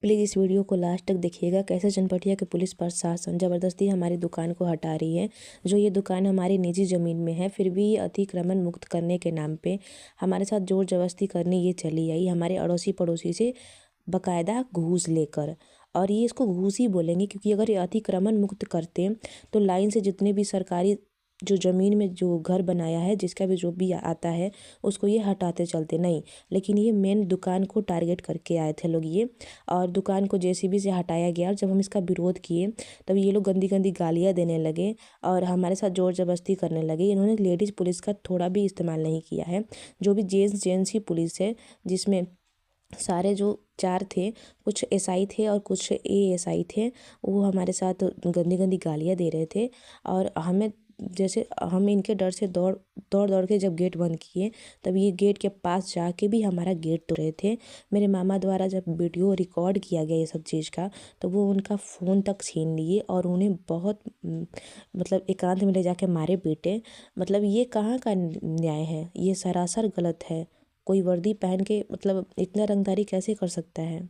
Please इस video को last तक देखिएगा। कैसे चनपटिया के पुलिस प्रशासन ज़बरदस्ती हमारी दुकान को हटा रही है। जो ये दुकान हमारी निजी ज़मीन में है, फिर भी अतिक्रमण मुक्त करने के नाम पे हमारे साथ ज़ोर ज़बरदस्ती करने ये चली आई, हमारे अड़ोसी पड़ोसी से बाकायदा घूस लेकर। और ये इसको घूस ही बोलेंगे, क्योंकि अगर ये अतिक्रमण मुक्त करते तो लाइन से जितने भी सरकारी जो ज़मीन में जो घर बनाया है, जिसका भी जो भी आता है, उसको ये हटाते चलते नहीं। लेकिन ये मेन दुकान को टारगेट करके आए थे लोग ये। और दुकान को जेसीबी से हटाया गया, और जब हम इसका विरोध किए तब ये लोग गंदी गंदी गालियाँ देने लगे और हमारे साथ ज़ोर ज़बरदस्ती करने लगे। इन्होंने लेडीज़ पुलिस का थोड़ा भी इस्तेमाल नहीं किया है। जो भी जेंट्स ही पुलिस है, जिसमें सारे जो 4 थे, कुछ एसआई थे और कुछ एएसआई थे, वो हमारे साथ गंदी गंदी गालियाँ दे रहे थे। और हमें जैसे हम इनके डर से दौड़ दौड़ दौड़ के जब गेट बंद किए, तब ये गेट के पास जाके भी हमारा गेट तोड़ रहे थे। मेरे मामा द्वारा जब वीडियो रिकॉर्ड किया गया ये सब चीज़ का, तो वो उनका फ़ोन तक छीन लिए और उन्हें बहुत मतलब एकांत में ले जाके मारे पीटे। मतलब ये कहाँ का न्याय है? ये सरासर गलत है। कोई वर्दी पहन के मतलब इतना रंगदारी कैसे कर सकता है?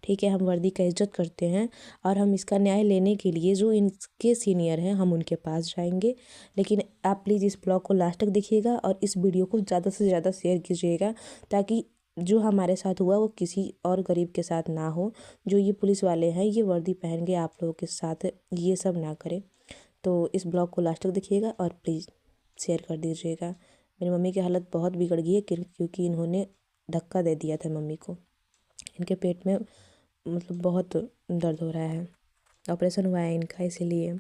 ठीक है, हम वर्दी का इज्जत करते हैं और हम इसका न्याय लेने के लिए जो इनके सीनियर हैं, हम उनके पास जाएंगे। लेकिन आप प्लीज़ इस ब्लॉग को लास्ट तक देखिएगा और इस वीडियो को ज़्यादा से ज़्यादा शेयर कीजिएगा, ताकि जो हमारे साथ हुआ वो किसी और गरीब के साथ ना हो। जो ये पुलिस वाले हैं, ये वर्दी पहन के आप लोगों के साथ ये सब ना करें। तो इस ब्लॉग को लास्ट तक देखिएगा और प्लीज़ शेयर कर दीजिएगा। मेरी मम्मी की हालत बहुत बिगड़ गई है, क्योंकि इन्होंने धक्का दे दिया था मम्मी को। इनके पेट में मतलब बहुत दर्द हो रहा है, ऑपरेशन हुआ है इनका, इसीलिए।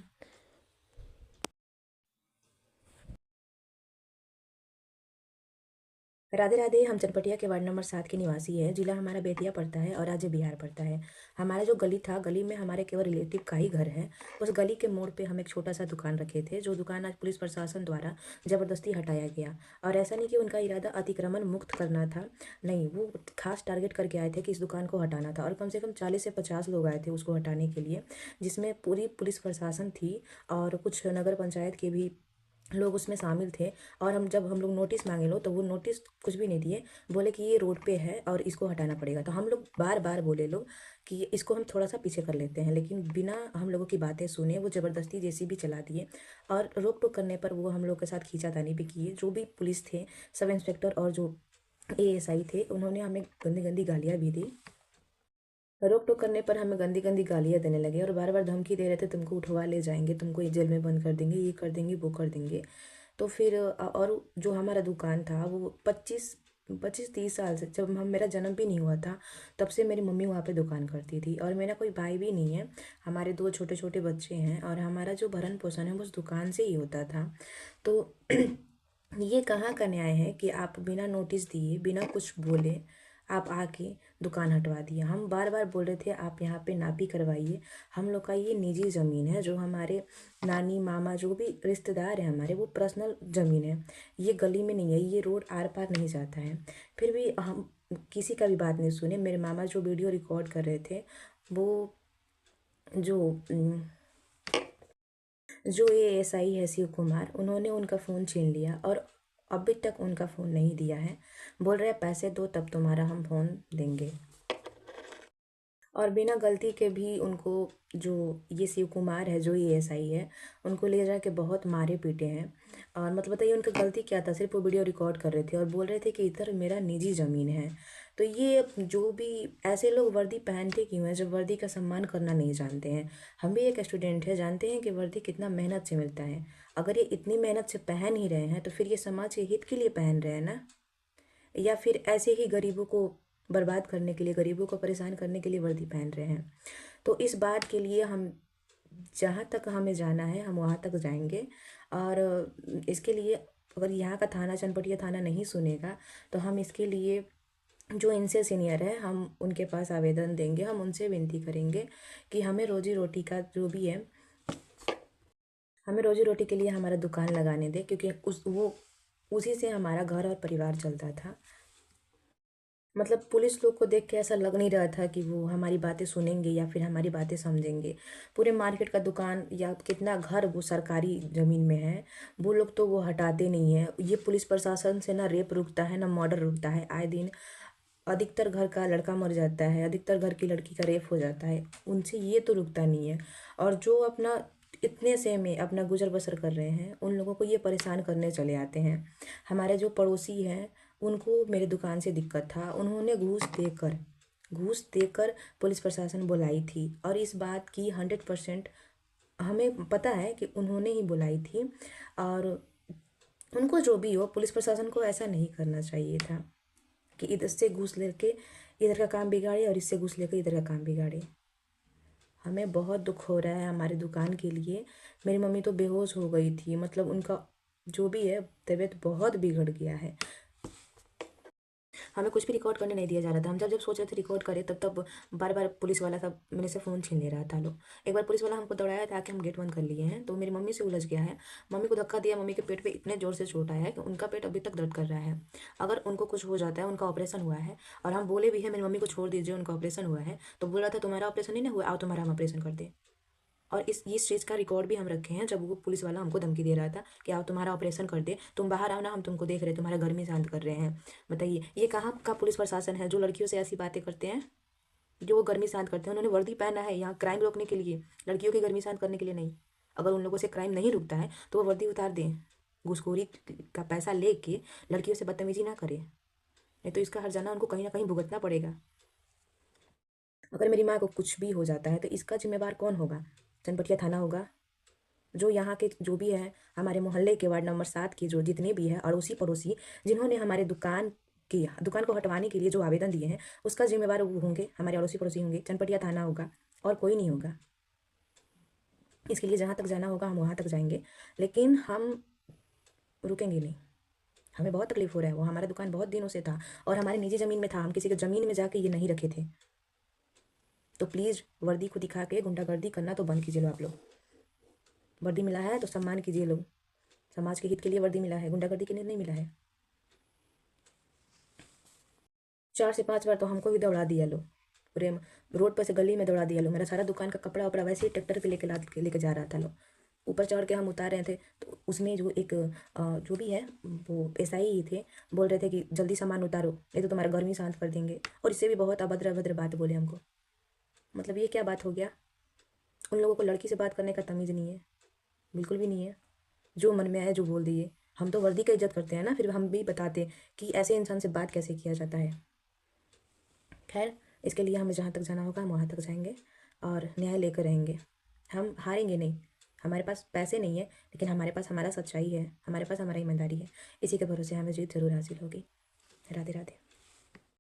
राधे राधे। हम चनपटिया के वार्ड नंबर 7 के निवासी हैं। जिला हमारा बेतिया पड़ता है और राज्य बिहार पड़ता है। हमारा जो गली था, गली में हमारे केवल रिलेटिव का ही घर है। उस गली के मोड़ पे हम एक छोटा सा दुकान रखे थे, जो दुकान आज पुलिस प्रशासन द्वारा ज़बरदस्ती हटाया गया। और ऐसा नहीं कि उनका इरादा अतिक्रमण मुक्त करना था, नहीं, वो खास टारगेट करके आए थे कि इस दुकान को हटाना था। और कम से कम 40 से 50 लोग आए थे उसको हटाने के लिए, जिसमें पूरी पुलिस प्रशासन थी और कुछ नगर पंचायत के भी लोग उसमें शामिल थे। और हम लोग नोटिस मांगे लो, तो वो नोटिस कुछ भी नहीं दिए। बोले कि ये रोड पे है और इसको हटाना पड़ेगा। तो हम लोग बार बार बोले लोग कि इसको हम थोड़ा सा पीछे कर लेते हैं, लेकिन बिना हम लोगों की बातें सुने वो ज़बरदस्ती जेसीबी चला दिए। और रोक टोक करने पर वो हम लोग के साथ खींचातानी भी किए। जो भी पुलिस थे, सब इंस्पेक्टर और जो एएसआई थे, उन्होंने हमें गंदी गंदी गालियाँ भी दी। रोक टोक करने पर हमें गंदी गंदी गालियाँ देने लगे और बार बार धमकी दे रहे थे, तुमको उठवा ले जाएंगे, तुमको ये जेल में बंद कर देंगे, ये कर देंगे, वो कर देंगे। तो फिर और जो हमारा दुकान था, वो 25-30 साल से, जब हम मेरा जन्म भी नहीं हुआ था तब से मेरी मम्मी वहाँ पे दुकान करती थी। और मेरा कोई भाई भी नहीं है। हमारे 2 छोटे छोटे बच्चे हैं और हमारा जो भरण पोषण है वो उस दुकान से ही होता था। तो ये कहाँ का न्याय है कि आप बिना नोटिस दिए, बिना कुछ बोले, आप आके दुकान हटवा दिए। हम बार बार बोल रहे थे आप यहाँ पे नापी करवाइए। हम लोग का ये निजी ज़मीन है, जो हमारे नानी मामा जो भी रिश्तेदार हैं हमारे, वो पर्सनल ज़मीन है। ये गली में नहीं है, ये रोड आर पार नहीं जाता है। फिर भी हम किसी का भी बात नहीं सुने। मेरे मामा जो वीडियो रिकॉर्ड कर रहे थे, वो जो जो ये एसआई है शिव कुमार, उन्होंने उनका फ़ोन छीन लिया और अभी तक उनका फ़ोन नहीं दिया है। बोल रहे हैं पैसे दो तब तुम्हारा हम फ़ोन देंगे। और बिना गलती के भी उनको, जो ये शिव कुमार है, जो ये एएसआई है, उनको ले जाके बहुत मारे पीटे हैं। और मतलब बताइए उनका गलती क्या था? सिर्फ वो वीडियो रिकॉर्ड कर रहे थे और बोल रहे थे कि इधर मेरा निजी ज़मीन है। तो ये जो भी ऐसे लोग वर्दी पहनते क्यों हैं, जब वर्दी का सम्मान करना नहीं जानते हैं? हम भी एक स्टूडेंट है, जानते हैं कि वर्दी कितना मेहनत से मिलता है। अगर ये इतनी मेहनत से पहन ही रहे हैं, तो फिर ये समाज के हित के लिए पहन रहे हैं ना, या फिर ऐसे ही गरीबों को बर्बाद करने के लिए, गरीबों को परेशान करने के लिए वर्दी पहन रहे हैं? तो इस बात के लिए हम, जहाँ तक हमें जाना है हम वहाँ तक जाएंगे। और इसके लिए अगर यहाँ का थाना, चनपटिया थाना नहीं सुनेगा, तो हम इसके लिए जो इनसे सीनियर है, हम उनके पास आवेदन देंगे। हम उनसे विनती करेंगे कि हमें रोजी रोटी का जो भी है, हमें रोजी रोटी के लिए हमारा दुकान लगाने दे, क्योंकि उसी से हमारा घर और परिवार चलता था। मतलब पुलिस लोग को देख के ऐसा लग नहीं रहा था कि वो हमारी बातें सुनेंगे या फिर हमारी बातें समझेंगे। पूरे मार्केट का दुकान या कितना घर वो सरकारी ज़मीन में है, वो लोग तो वो हटाते नहीं है। ये पुलिस प्रशासन से ना रेप रुकता है, ना मर्डर रुकता है। आए दिन अधिकतर घर का लड़का मर जाता है, अधिकतर घर की लड़की का रेप हो जाता है, उनसे ये तो रुकता नहीं है। और जो अपना इतने से में अपना गुजर बसर कर रहे हैं, उन लोगों को ये परेशान करने चले आते हैं। हमारे जो पड़ोसी हैं, उनको मेरे दुकान से दिक्कत था, उन्होंने घूस देकर पुलिस प्रशासन बुलाई थी, और इस बात की 100% हमें पता है कि उन्होंने ही बुलाई थी। और उनको जो भी हो, पुलिस प्रशासन को ऐसा नहीं करना चाहिए था कि इधर से घूस लेके इधर का काम बिगाड़े और इससे घूस लेकर इधर का काम बिगाड़े। हमें बहुत दुख हो रहा है हमारी दुकान के लिए। मेरी मम्मी तो बेहोश हो गई थी, मतलब उनका जो भी है तबीयत बहुत बिगड़ गया है। हमें कुछ भी रिकॉर्ड करने नहीं दिया जा रहा था। हम जब जब सोच रहे थे रिकॉर्ड करें, तब तब बार बार पुलिस वाला सब मेरे से फ़ोन छीन ले रहा था। लोग एक बार पुलिस वाला हमको दौड़ाया था कि हम गेट बंद कर लिए हैं, तो मेरी मम्मी से उलझ गया है। मम्मी को धक्का दिया, मम्मी के पेट पे इतने ज़ोर से चोट आया है कि उनका पेट अभी तक दर्द कर रहा है। अगर उनको कुछ हो जाता है, उनका ऑपरेशन हुआ है, और हम बोले भी हैं मेरी मम्मी को छोड़ दीजिए, उनका ऑपरेशन हुआ है, तो बोल रहा था तुम्हारा ऑपरेशन नहीं ना हुआ, आओ तुम्हारा हम ऑपरेशन कर दें। और इस चीज़ का रिकॉर्ड भी हम रखे हैं, जब वो पुलिस वाला हमको धमकी दे रहा था कि आओ तुम्हारा ऑपरेशन कर दे, तुम बाहर आओ ना, हम तुमको देख रहे हैं, तुम्हारा गर्मी शांत कर रहे हैं। बताइए ये कहाँ का पुलिस प्रशासन है जो लड़कियों से ऐसी बातें करते हैं, जो वो गर्मी शांत करते हैं। उन्होंने वर्दी पहना है यहाँ क्राइम रोकने के लिए, लड़कियों की गर्मी शांत करने के लिए नहीं। अगर उन लोगों से क्राइम नहीं रुकता है तो वो वर्दी उतार दें, घूसखोरी का पैसा लेके लड़कियों से बदतमीजी ना करें, नहीं तो इसका हर्जाना उनको कहीं ना कहीं भुगतना पड़ेगा। अगर मेरी माँ को कुछ भी हो जाता है तो इसका जिम्मेवार कौन होगा? चनपटिया थाना होगा। जो यहाँ के जो भी है, हमारे मोहल्ले के वार्ड नंबर 7 के जो जितने भी हैं अड़ोसी पड़ोसी, जिन्होंने हमारे दुकान को हटवाने के लिए जो आवेदन दिए हैं, उसका जिम्मेवार वो होंगे, हमारे अड़ोसी पड़ोसी होंगे, चनपटिया थाना होगा, और कोई नहीं होगा। इसके लिए जहाँ तक जाना होगा हम वहाँ तक जाएंगे, लेकिन हम रुकेंगे नहीं। हमें बहुत तकलीफ हो रहा है, वो हमारा दुकान बहुत दिनों से था और हमारी निजी ज़मीन में था, हम किसी की ज़मीन में जाके ये नहीं रखे थे। तो प्लीज़ वर्दी को दिखा के गुंडागर्दी करना तो बंद कीजिए लो आप लोग। वर्दी मिला है तो सम्मान कीजिए लोग, समाज के हित के लिए वर्दी मिला है, गुंडागर्दी के लिए नहीं मिला है। 4 से 5 बार तो हमको भी दौड़ा दिया लो, पूरे रोड पर से गली में दौड़ा दिया लो। मेरा सारा दुकान का कपड़ा वपड़ा वैसे ही ट्रैक्टर पे लेके जा रहा था लो। ऊपर चढ़ के हम उतार रहे थे, तो उसमें जो एक जो भी है वो एसआई ही थे, बोल रहे थे कि जल्दी सामान उतारो नहीं तो तुम्हारा गर्मी शांत कर देंगे, और इससे भी बहुत अभद्र अभद्र बात बोले हमको। मतलब ये क्या बात हो गया? उन लोगों को लड़की से बात करने का तमीज़ नहीं है, बिल्कुल भी नहीं है। जो मन में आए जो बोल दिए। हम तो वर्दी का इज्जत करते हैं ना, फिर हम भी बताते कि ऐसे इंसान से बात कैसे किया जाता है। खैर, इसके लिए हमें जहाँ तक जाना होगा हम वहाँ तक जाएंगे और न्याय लेकर रहेंगे। हम हारेंगे नहीं। हमारे पास पैसे नहीं है, लेकिन हमारे पास हमारा सच्चाई है, हमारे पास हमारा ईमानदारी है। इसी के भरोसे हमें जीत ज़रूर हासिल होगी। राधे राधे।